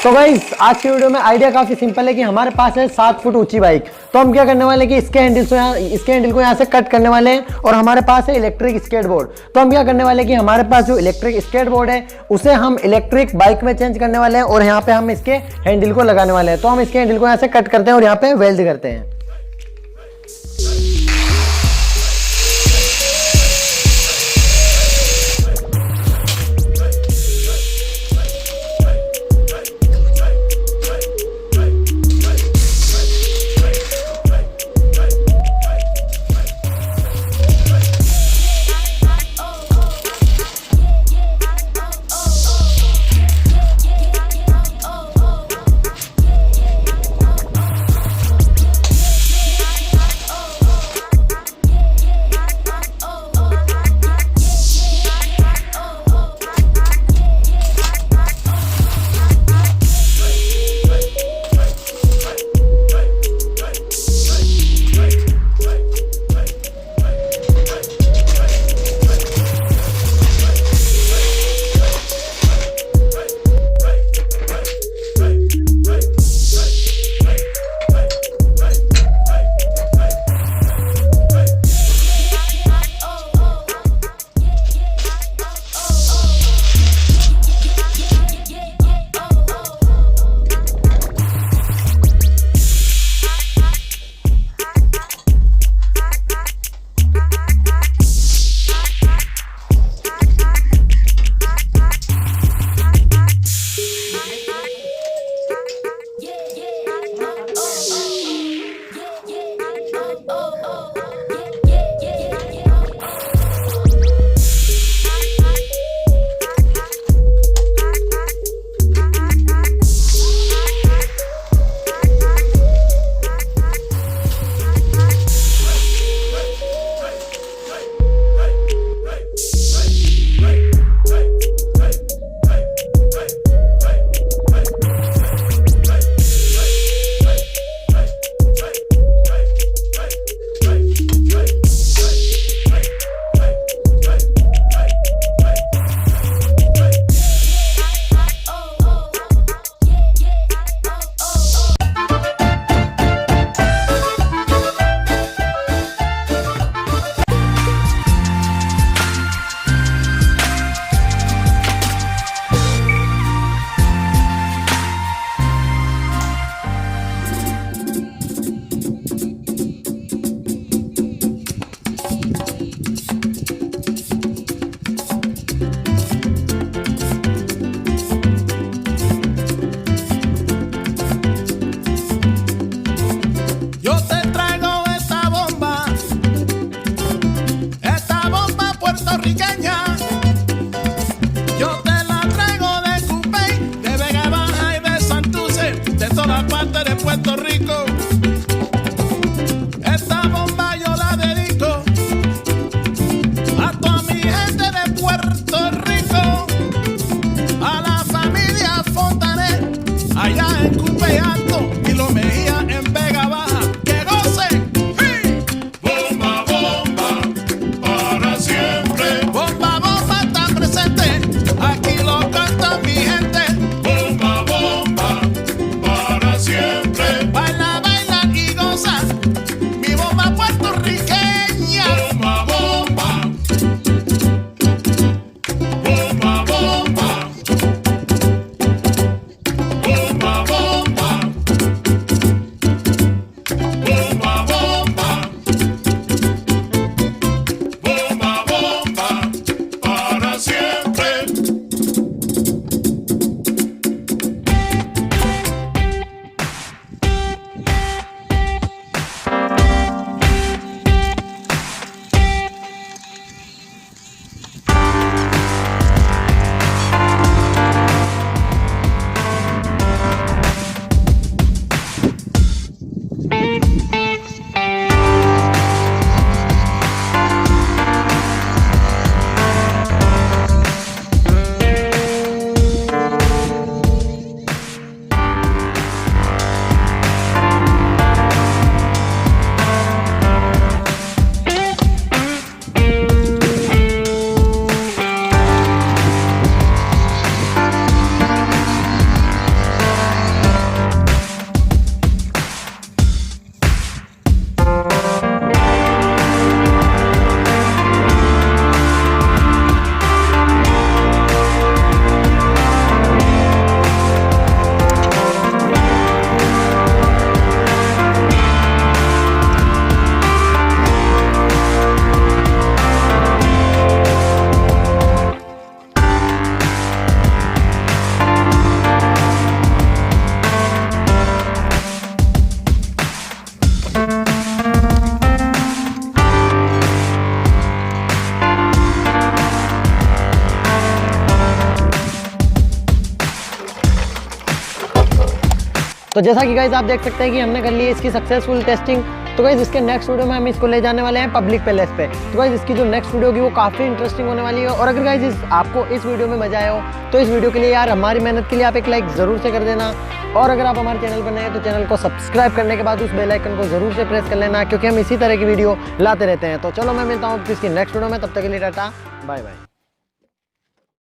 तो गाइस आज की वीडियो में आइडिया काफी सिंपल है कि हमारे पास है 7 फुट ऊंची बाइक। तो हम क्या करने वाले हैं कि इसके हैंडल को यहाँ से कट करने वाले हैं और हमारे पास है इलेक्ट्रिक स्केटबोर्ड। तो हम क्या करने वाले हैं कि हमारे पास जो इलेक्ट्रिक स्केटबोर्ड है उसे हम इलेक्ट्रिक बाइक में चेंज करने वाले हैं और यहाँ पे हम इसके हैंडल को लगाने वाले हैं। तो हम इसके हैंडल को यहाँ से कट करते हैं और यहाँ पे वेल्ड करते हैं। Puerto Rico. Esta bomba yo la dedico a toda mi gente de Puerto Rico, a la familia Fontanet, allá en Cupe Alto y Lo Mejía en Vega Baja. ¡Que gocen! ¡Hiii! Bomba, bomba, para siempre. Bomba, bomba está presente, aquí lo canta mi gente. Bomba, bomba, para siempre. Baila, baila. तो जैसा कि गाइज आप देख सकते हैं कि हमने कर ली है इसकी सक्सेसफुल टेस्टिंग। तो गाइज इसके नेक्स्ट वीडियो में हम इसको ले जाने वाले हैं पब्लिक प्लेस पे। तो गाइज इसकी जो नेक्स्ट वीडियो होगी वो काफ़ी इंटरेस्टिंग होने वाली है। और अगर गाइज आपको इस वीडियो में मजा आया हो तो इस वीडियो के लिए यार हमारी मेहनत के लिए आप एक लाइक ज़रूर से कर देना। और अगर आप हमारे चैनल पर नए हैं तो चैनल को सब्सक्राइब करने के बाद उस बेल आइकन को ज़रूर से प्रेस कर लेना, क्योंकि हम इसी तरह की वीडियो लाते रहते हैं। तो चलो मैं मिलता हूँ इसकी नेक्स्ट वीडियो में, तब तक के लिए टाटा बाय बाय।